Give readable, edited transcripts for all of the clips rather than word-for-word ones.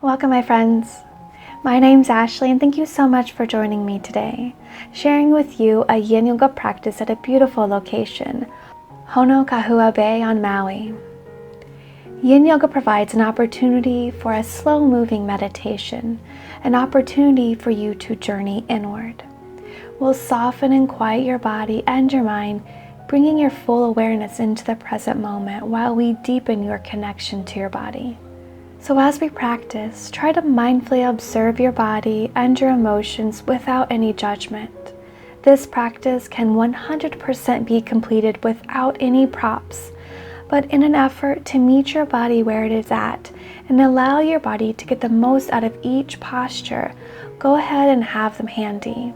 Welcome, my friends. My name's Ashley, and thank you so much for joining me today, sharing with you a yin yoga practice at a beautiful location, Honokahua Bay on Maui. Yin yoga provides an opportunity for a slow-moving meditation, an opportunity for you to journey inward. We'll soften and quiet your body and your mind, bringing your full awareness into the present moment while we deepen your connection to your body. So as we practice, try to mindfully observe your body and your emotions without any judgment. This practice can 100% be completed without any props, but in an effort to meet your body where it is at and allow your body to get the most out of each posture, go ahead and have them handy,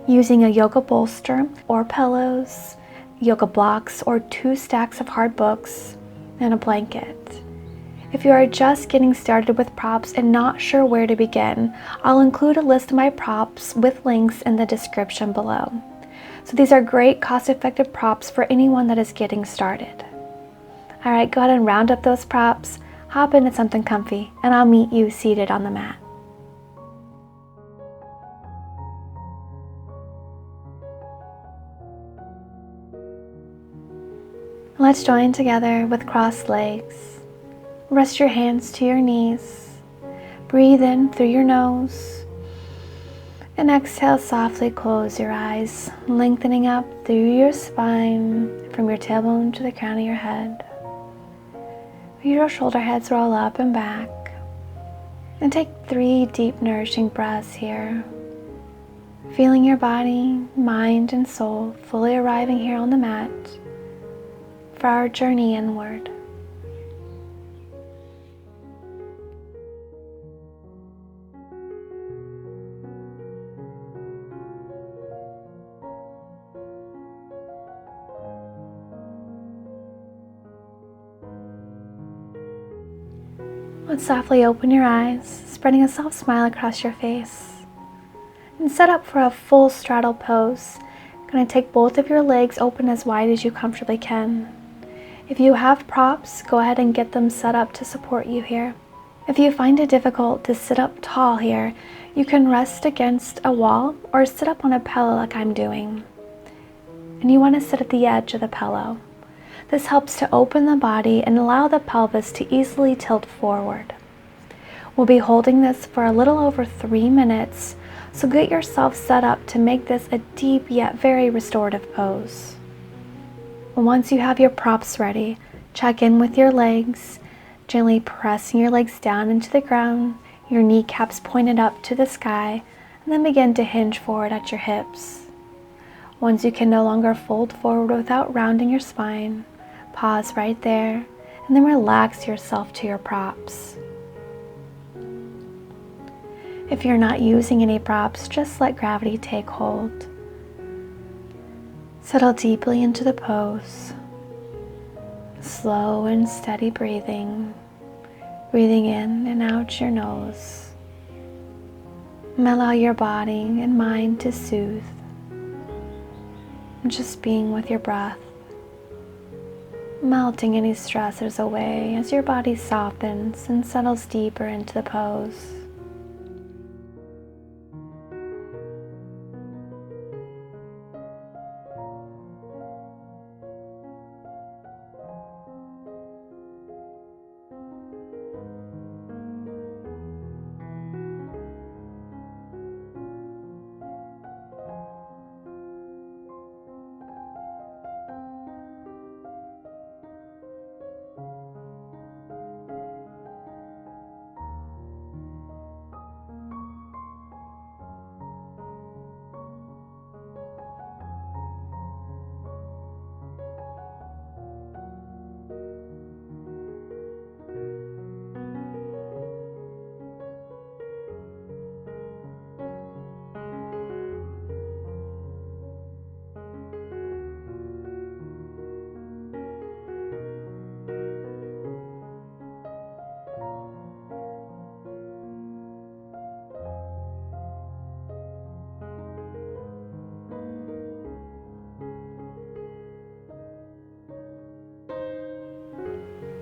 using a yoga bolster or pillows, yoga blocks, or 2 stacks of hard books, and a blanket. If you are just getting started with props and not sure where to begin, I'll include a list of my props with links in the description below. So these are great cost-effective props for anyone that is getting started. Alright, go ahead and round up those props, hop into something comfy, and I'll meet you seated on the mat. Let's join together with crossed legs. Rest your hands to your knees. Breathe in through your nose. And exhale, softly close your eyes, lengthening up through your spine from your tailbone to the crown of your head. Your shoulder heads roll up and back. And take 3 deep, nourishing breaths here. Feeling your body, mind, and soul fully arriving here on the mat for our journey inward. Let's softly open your eyes, spreading a soft smile across your face. And set up for a full straddle pose. Going to take both of your legs open as wide as you comfortably can. If you have props, go ahead and get them set up to support you here. If you find it difficult to sit up tall here, you can rest against a wall or sit up on a pillow like I'm doing. And you want to sit at the edge of the pillow. This helps to open the body and allow the pelvis to easily tilt forward. We'll be holding this for a little over 3 minutes, so get yourself set up to make this a deep yet very restorative pose. Once you have your props ready, check in with your legs, gently pressing your legs down into the ground, your kneecaps pointed up to the sky, and then begin to hinge forward at your hips. Once you can no longer fold forward without rounding your spine, pause right there, and then relax yourself to your props. If you're not using any props, just let gravity take hold. Settle deeply into the pose. Slow and steady breathing. Breathing in and out your nose. And allow your body and mind to soothe. And just being with your breath. Melting any stressors away as your body softens and settles deeper into the pose.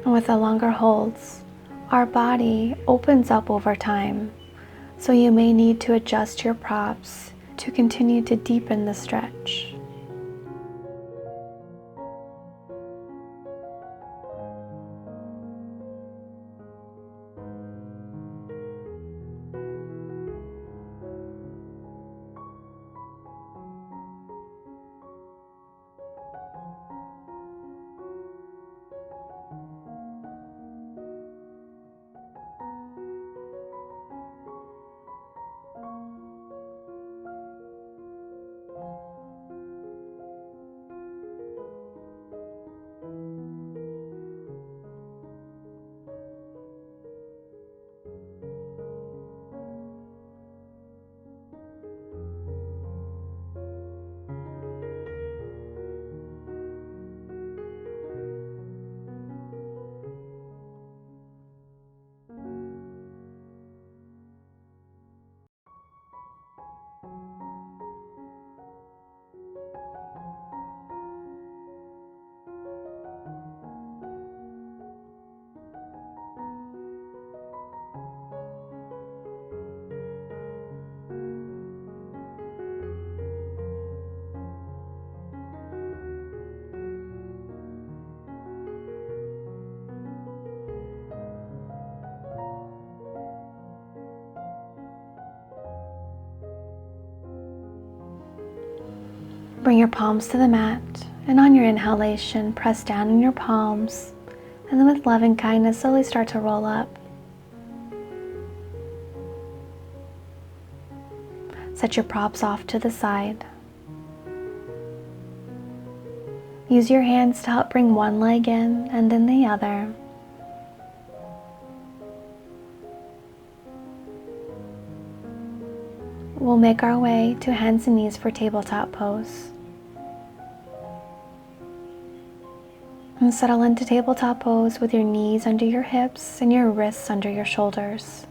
And with the longer holds, Our body opens up over time, so you may need to adjust your props to continue to deepen the stretch. Bring your palms to the mat, and on your inhalation, press down in your palms, and then with love and kindness, slowly start to roll up. Set your props off to the side. Use your hands to help bring one leg in and then the other. We'll make our way to hands and knees for tabletop pose. And settle into tabletop pose with your knees under your hips and your wrists under your shoulders.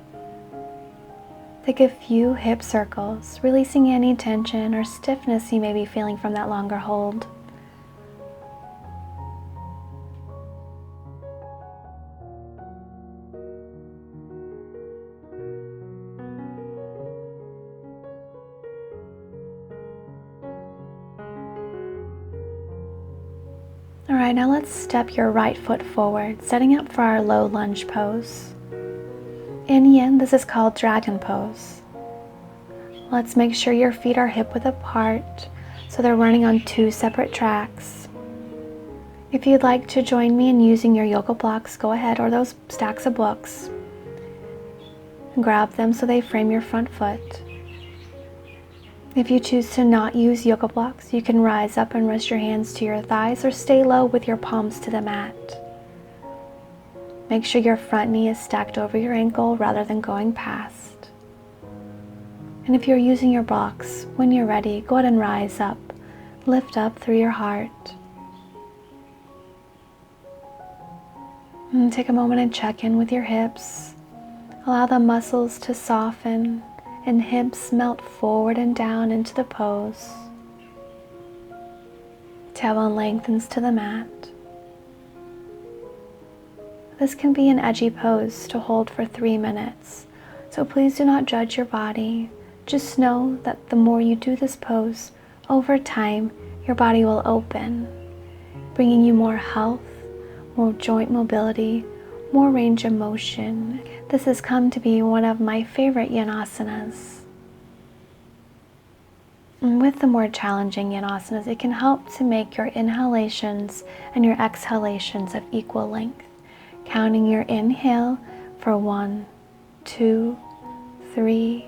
Take a few hip circles, releasing any tension or stiffness you may be feeling from that longer hold. Alright, now let's step your right foot forward, setting up for our low lunge pose. In yin, this is called dragon pose. Let's make sure your feet are hip width apart, so they're running on two separate tracks. If you'd like to join me in using your yoga blocks, go ahead, or those stacks of books. Grab them so they frame your front foot. If you choose to not use yoga blocks, you can rise up and rest your hands to your thighs or stay low with your palms to the mat. Make sure your front knee is stacked over your ankle rather than going past. And if you're using your blocks, when you're ready, go ahead and rise up. Lift up through your heart. And take a moment and check in with your hips. Allow the muscles to soften and hips melt forward and down into the pose. Tailbone lengthens to the mat. This can be an edgy pose to hold for 3 minutes, so please do not judge your body. Just know that the more you do this pose, over time, your body will open, bringing you more health, more joint mobility, more range of motion. This has come to be one of my favorite yin asanas. And with the more challenging yin asanas, it can help to make your inhalations and your exhalations of equal length. Counting your inhale for 1, 2, 3,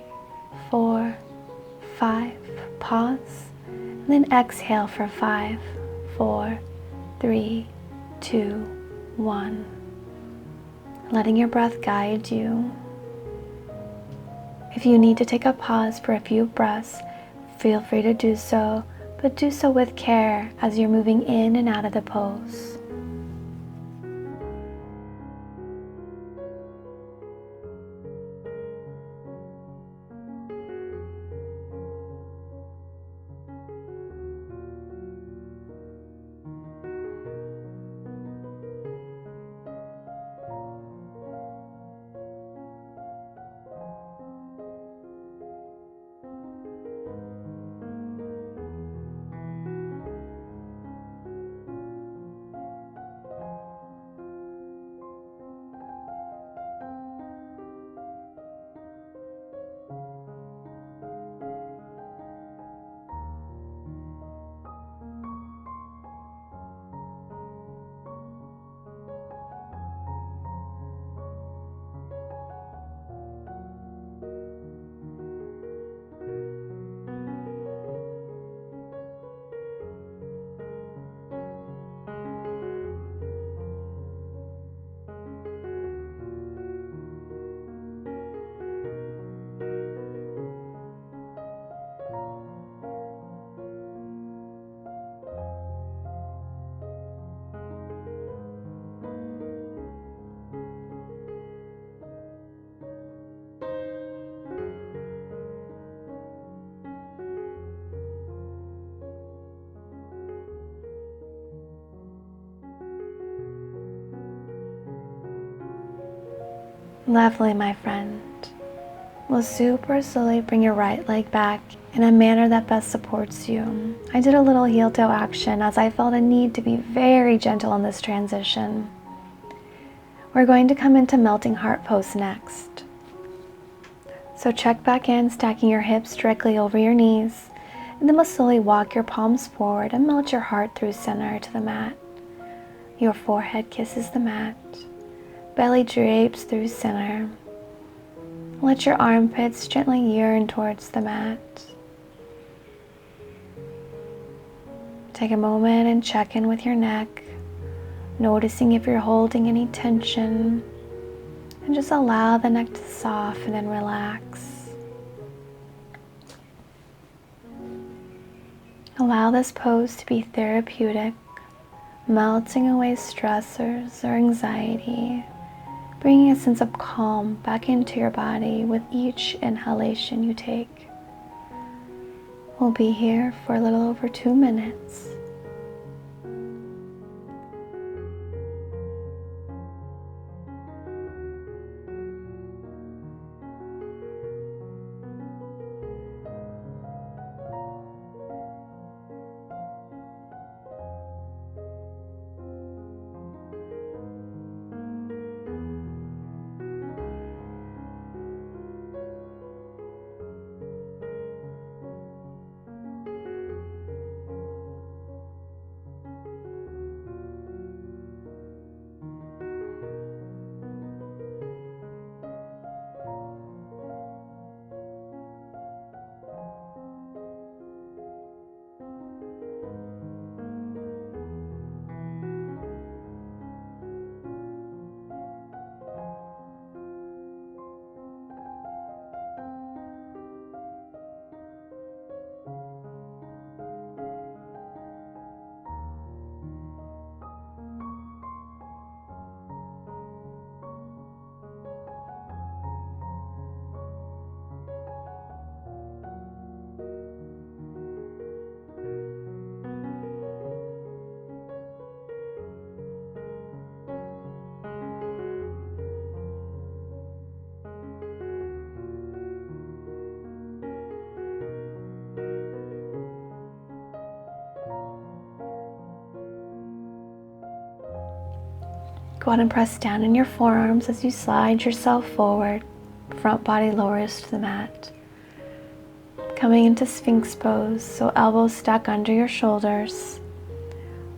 4, 5, pause, and then exhale for 5, 4, 3, 2, 1. Letting your breath guide you. If you need to take a pause for a few breaths, feel free to do so, but do so with care as you're moving in and out of the pose. Lovely, my friend. We'll super slowly bring your right leg back in a manner that best supports you. I did a little heel toe action as I felt a need to be very gentle in this transition. We're going to come into melting heart pose next. So check back in, stacking your hips directly over your knees, and then we'll slowly walk your palms forward and melt your heart through center to the mat. Your forehead kisses the mat. Belly drapes through center. Let your armpits gently yearn towards the mat. Take a moment and check in with your neck, noticing if you're holding any tension, and just allow the neck to soften and relax. Allow this pose to be therapeutic, melting away stressors or anxiety, bringing a sense of calm back into your body with each inhalation you take. We'll be here for a little over 2 minutes. Go ahead and press down in your forearms as you slide yourself forward. Front body lowers to the mat. Coming into Sphinx pose, so elbows stack under your shoulders.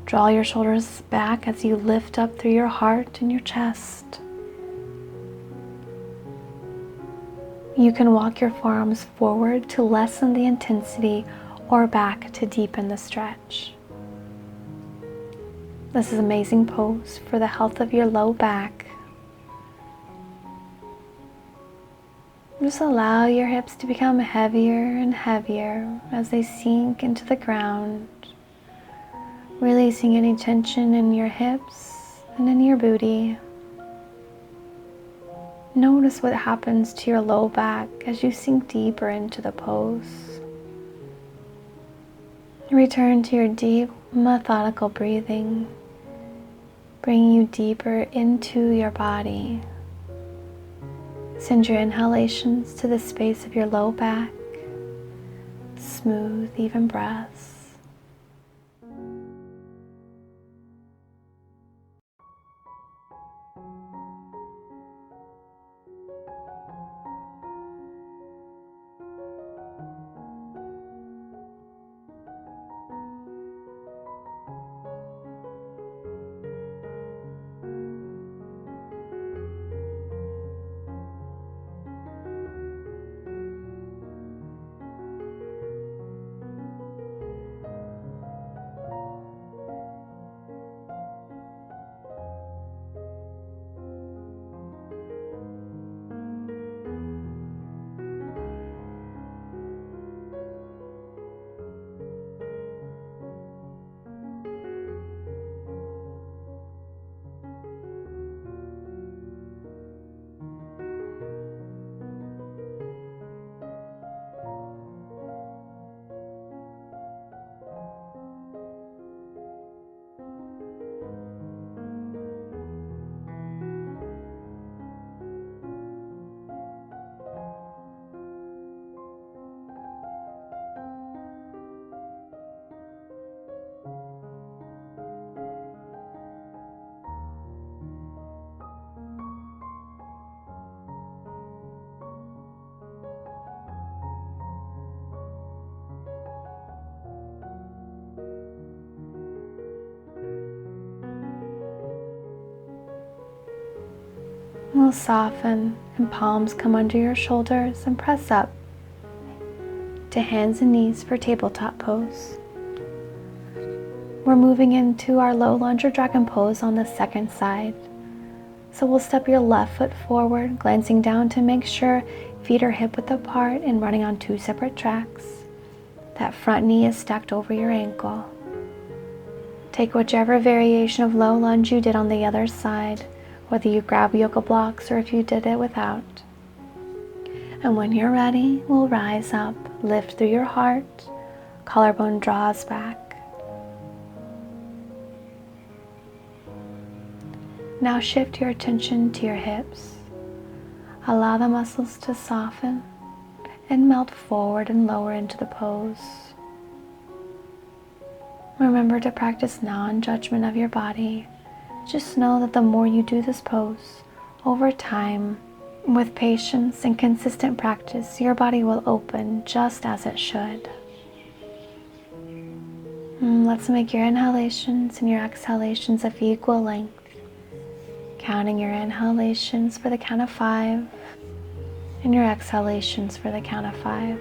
Draw your shoulders back as you lift up through your heart and your chest. You can walk your forearms forward to lessen the intensity or back to deepen the stretch. This is an amazing pose for the health of your low back. Just allow your hips to become heavier and heavier as they sink into the ground, releasing any tension in your hips and in your booty. Notice what happens to your low back as you sink deeper into the pose. Return to your deep, methodical breathing, bringing you deeper into your body. Send your inhalations to the space of your low back, smooth, even breaths. We'll soften and palms come under your shoulders and press up to hands and knees for tabletop pose. We're moving into our low lunge or dragon pose on the second side. So we'll step your left foot forward, glancing down to make sure feet are hip width apart and running on 2 separate tracks. That front knee is stacked over your ankle. Take whichever variation of low lunge you did on the other side, whether you grab yoga blocks or if you did it without. And when you're ready, we'll rise up, lift through your heart, collarbone draws back. Now shift your attention to your hips. Allow the muscles to soften and melt forward and lower into the pose. Remember to practice non-judgment of your body. Just know that the more you do this pose, over time, with patience and consistent practice, your body will open just as it should. Let's make your inhalations and your exhalations of equal length. Counting your inhalations for the count of 5 and your exhalations for the count of 5.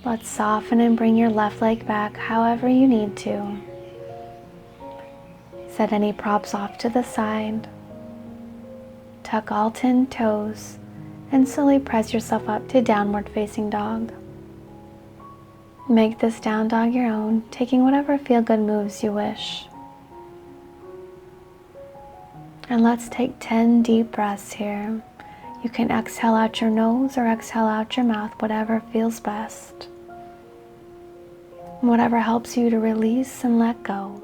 Let's soften and bring your left leg back however you need to. Set any props off to the side. Tuck all 10 toes and slowly press yourself up to downward facing dog. Make this down dog your own, taking whatever feel-good moves you wish. And let's take 10 deep breaths here. You can exhale out your nose or exhale out your mouth, whatever feels best. Whatever helps you to release and let go.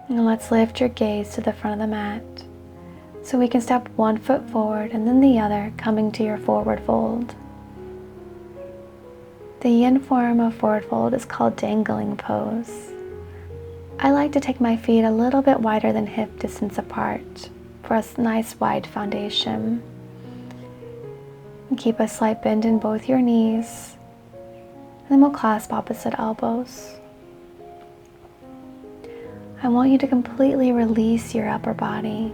And let's lift your gaze to the front of the mat. So we can step one foot forward and then the other, coming to your forward fold. The yin form of forward fold is called dangling pose. I like to take my feet a little bit wider than hip distance apart for a nice wide foundation. And keep a slight bend in both your knees. And then we'll clasp opposite elbows. I want you to completely release your upper body.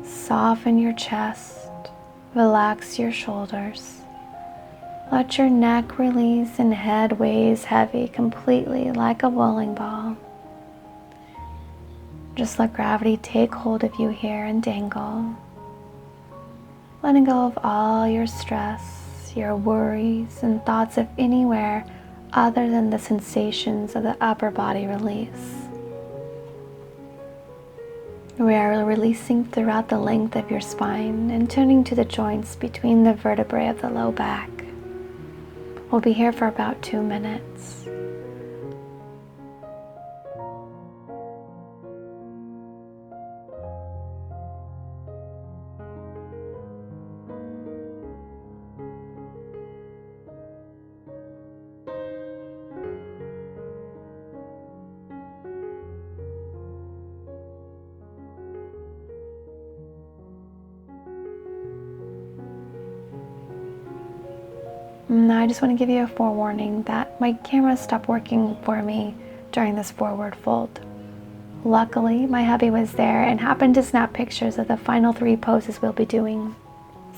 Soften your chest, relax your shoulders. Let your neck release and head weighs heavy completely like a bowling ball. Just let gravity take hold of you here and dangle. Letting go of all your stress, your worries, and thoughts of anywhere other than the sensations of the upper body release. We are releasing throughout the length of your spine and tuning to the joints between the vertebrae of the low back. We'll be here for about 2 minutes. Now I just want to give you a forewarning that my camera stopped working for me during this forward fold. Luckily, my hubby was there and happened to snap pictures of the final 3 poses we'll be doing.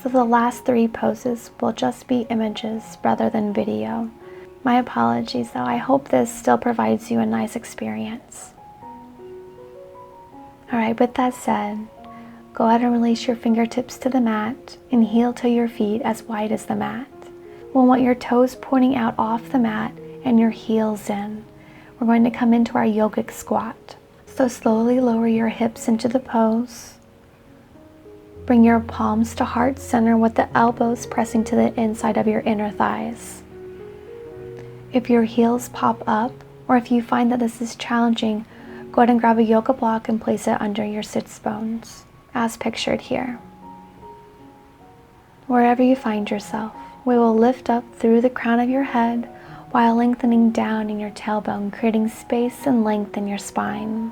So the last 3 poses will just be images rather than video. My apologies though, I hope this still provides you a nice experience. Alright, with that said, go ahead and release your fingertips to the mat and heel to your feet as wide as the mat. We'll want your toes pointing out off the mat and your heels in. We're going to come into our yogic squat. So slowly lower your hips into the pose. Bring your palms to heart center with the elbows pressing to the inside of your inner thighs. If your heels pop up, or if you find that this is challenging, go ahead and grab a yoga block and place it under your sits bones, as pictured here. Wherever you find yourself, we will lift up through the crown of your head while lengthening down in your tailbone, creating space and length in your spine.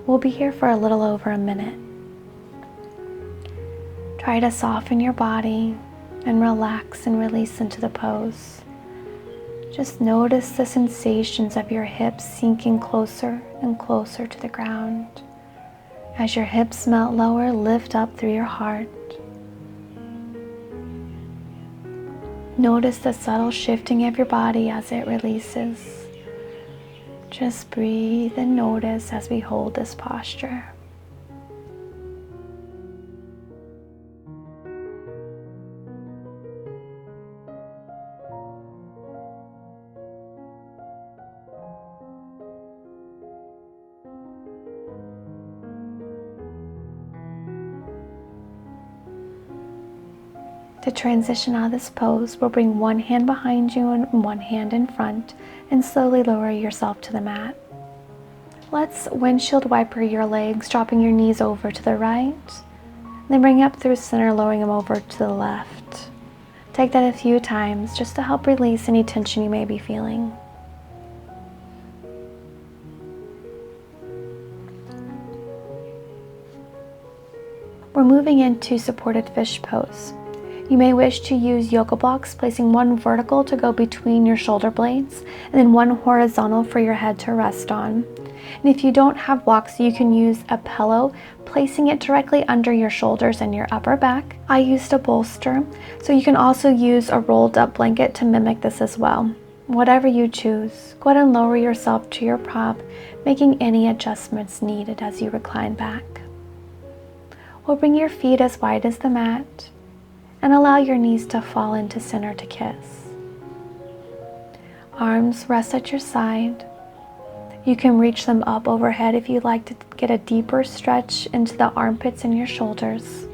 We'll be here for a little over a minute. Try to soften your body and relax and release into the pose. Just notice the sensations of your hips sinking closer and closer to the ground. As your hips melt lower, lift up through your heart. Notice the subtle shifting of your body as it releases. Just breathe and notice as we hold this posture. To transition out of this pose, we'll bring one hand behind you and one hand in front and slowly lower yourself to the mat. Let's windshield wiper your legs, dropping your knees over to the right. Then bring up through center, lowering them over to the left. Take that a few times just to help release any tension you may be feeling. We're moving into supported fish pose. You may wish to use yoga blocks, placing one vertical to go between your shoulder blades and then one horizontal for your head to rest on. And if you don't have blocks, you can use a pillow, placing it directly under your shoulders and your upper back. I used a bolster, so you can also use a rolled up blanket to mimic this as well. Whatever you choose, go ahead and lower yourself to your prop, making any adjustments needed as you recline back. We'll bring your feet as wide as the mat and allow your knees to fall into center to kiss. Arms rest at your side. You can reach them up overhead if you'd like to get a deeper stretch into the armpits and your shoulders.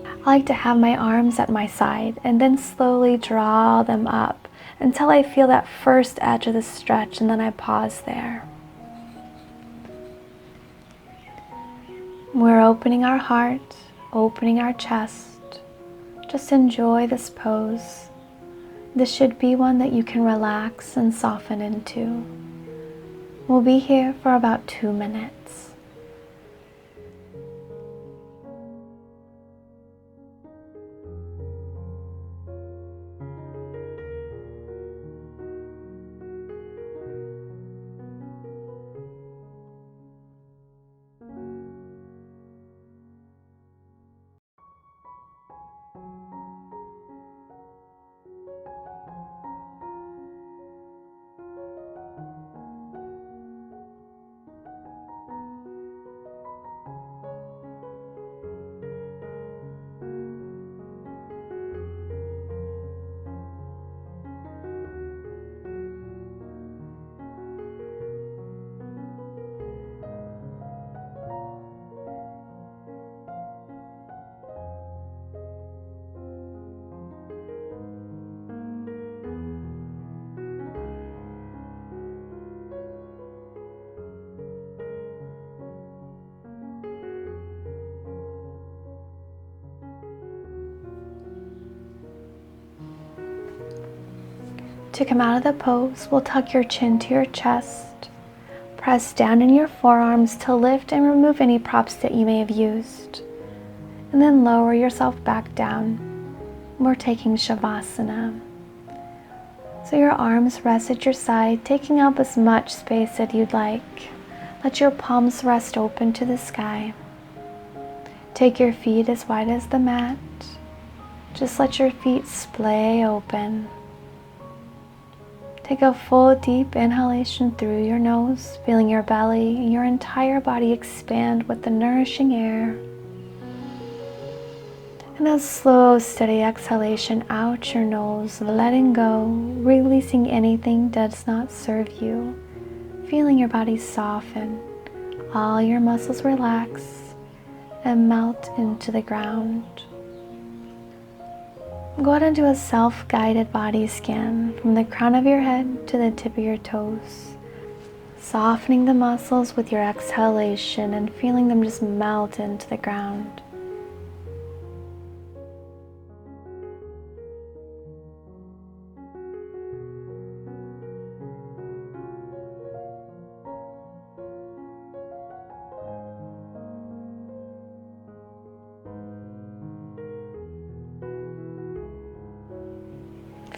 I like to have my arms at my side and then slowly draw them up until I feel that first edge of the stretch, and then I pause there. We're opening our heart, opening our chest. Just enjoy this pose. This should be one that you can relax and soften into. We'll be here for about 2 minutes. To come out of the pose, we'll tuck your chin to your chest. Press down in your forearms to lift and remove any props that you may have used. And then lower yourself back down. We're taking Shavasana. So your arms rest at your side, taking up as much space as you'd like. Let your palms rest open to the sky. Take your feet as wide as the mat. Just let your feet splay open. Take a full deep inhalation through your nose, feeling your belly and your entire body expand with the nourishing air. And a slow, steady exhalation out your nose, letting go, releasing anything that does not serve you. Feeling your body soften, all your muscles relax and melt into the ground. Go ahead and do a self-guided body scan from the crown of your head to the tip of your toes. Softening the muscles with your exhalation and feeling them just melt into the ground.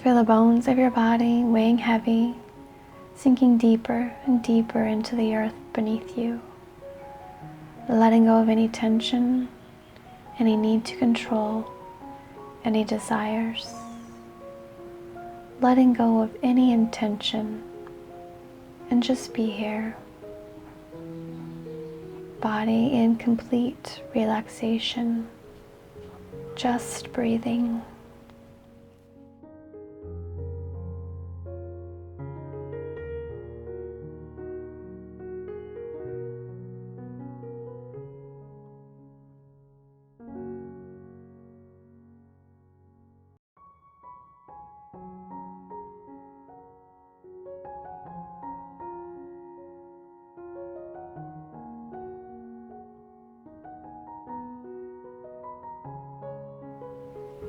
Feel the bones of your body weighing heavy, sinking deeper and deeper into the earth beneath you. Letting go of any tension, any need to control, any desires. Letting go of any intention and just be here. Body in complete relaxation, just breathing.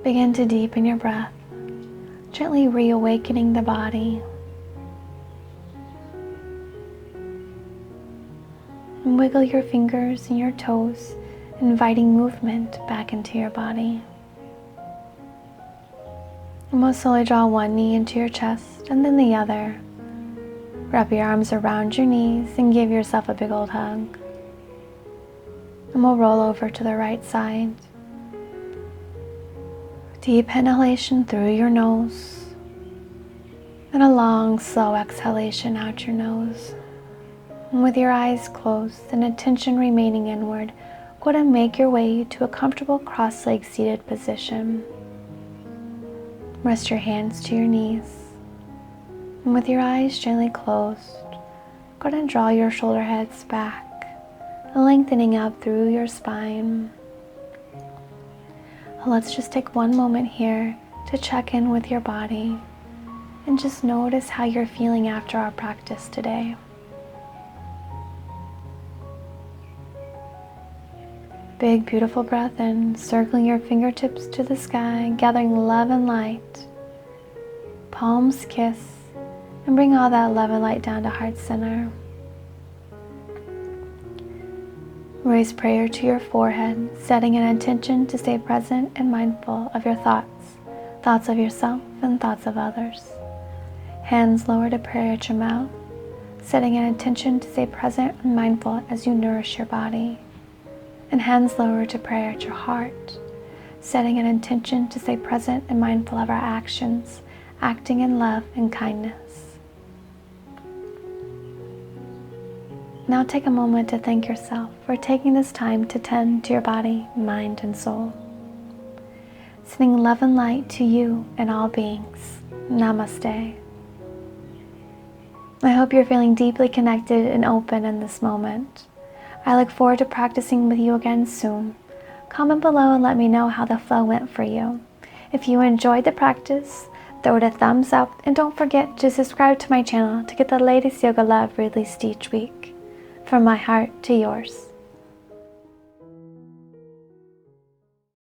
Begin to deepen your breath, gently reawakening the body. And wiggle your fingers and your toes, inviting movement back into your body. And we'll slowly draw one knee into your chest and then the other. Wrap your arms around your knees and give yourself a big old hug. And we'll roll over to the right side. Deep inhalation through your nose and a long, slow exhalation out your nose. And with your eyes closed and attention remaining inward, go ahead and make your way to a comfortable cross-legged seated position. Rest your hands to your knees. And with your eyes gently closed, go ahead and draw your shoulder heads back, lengthening up through your spine. Let's just take one moment here to check in with your body and just notice how you're feeling after our practice today. Big, beautiful breath in, circling your fingertips to the sky, gathering love and light. Palms kiss, and bring all that love and light down to heart center. Raise prayer to your forehead, setting an intention to stay present and mindful of your thoughts, thoughts of yourself and thoughts of others. Hands lower to prayer at your mouth, setting an intention to stay present and mindful as you nourish your body. And hands lower to prayer at your heart, setting an intention to stay present and mindful of our actions, acting in love and kindness. Now take a moment to thank yourself for taking this time to tend to your body, mind, and soul. Sending love and light to you and all beings. Namaste. I hope you're feeling deeply connected and open in this moment. I look forward to practicing with you again soon. Comment below and let me know how the flow went for you. If you enjoyed the practice, throw it a thumbs up and don't forget to subscribe to my channel to get the latest yoga love released each week. From my heart to yours.